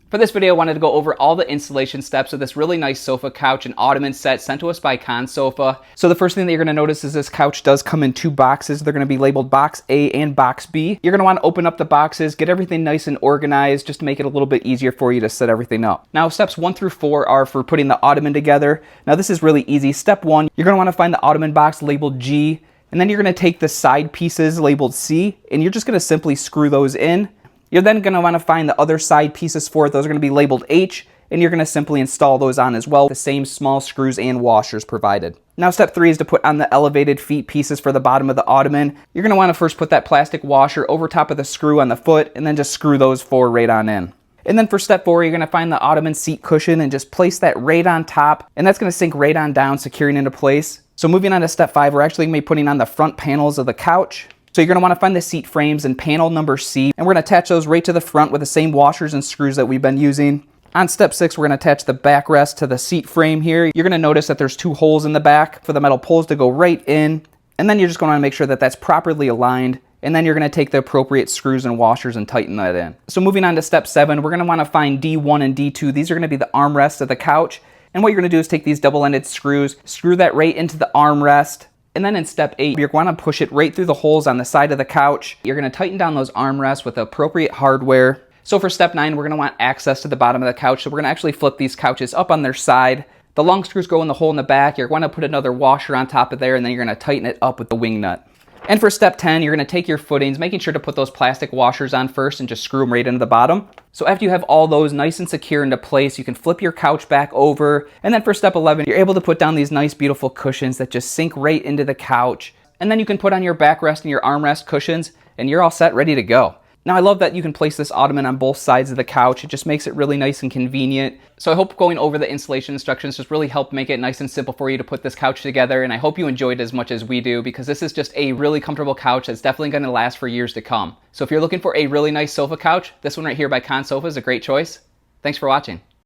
For this video, I wanted to go over all the installation steps of this really nice sofa couch and ottoman set sent to us by Consofa. So the first thing that you're going to notice is this couch does come in two boxes. They're going to be labeled box A and box B. You're going to want to open up the boxes, get everything nice and organized just to make it a little bit easier for you to set everything up. Now steps 1 through 4 are for putting the ottoman together. Now this is really easy. Step 1, you're going to want to find the ottoman box labeled G, and then you're going to take the side pieces labeled C, and you're just going to simply screw those in. You're then going to want to find the other side pieces for it. Those are going to be labeled H, and you're going to simply install those on as well. The same small screws and washers provided. Now step 3 is to put on the elevated feet pieces for the bottom of the ottoman. You're going to want to first put that plastic washer over top of the screw on the foot, and then just screw those 4 right on in. And then for step 4, you're going to find the ottoman seat cushion and just place that right on top, and that's going to sink right on down, securing into place. So moving on to step 5, we're actually going to be putting on the front panels of the couch. So you're going to want to find the seat frames in panel number C, and we're going to attach those right to the front with the same washers and screws that we've been using. On step 6, we're going to attach the backrest to the seat frame here. You're going to notice that there's 2 holes in the back for the metal poles to go right in, and then you're just going to want to make sure that that's properly aligned, and then you're going to take the appropriate screws and washers and tighten that in. So moving on to step 7, we're going to want to find D1 and D2. These are going to be the armrests of the couch, and what you're going to do is take these double-ended screws, screw that right into the armrest. And then in step 8, you're going to push it right through the holes on the side of the couch. You're going to tighten down those armrests with the appropriate hardware. So for step 9, we're going to want access to the bottom of the couch. So we're going to actually flip these couches up on their side. The long screws go in the hole in the back. You're going to put another washer on top of there, and then you're going to tighten it up with the wing nut. And for step 10, you're going to take your footings, making sure to put those plastic washers on first and just screw them right into the bottom. So after you have all those nice and secure into place, you can flip your couch back over. And then for step 11, you're able to put down these nice, beautiful cushions that just sink right into the couch. And then you can put on your backrest and your armrest cushions, and you're all set, ready to go. Now I love that you can place this ottoman on both sides of the couch. It just makes it really nice and convenient. So I hope going over the installation instructions just really helped make it nice and simple for you to put this couch together, and I hope you enjoyed it as much as we do, because this is just a really comfortable couch that's definitely going to last for years to come. So if you're looking for a really nice sofa couch, this one right here by Consofa is a great choice. Thanks for watching.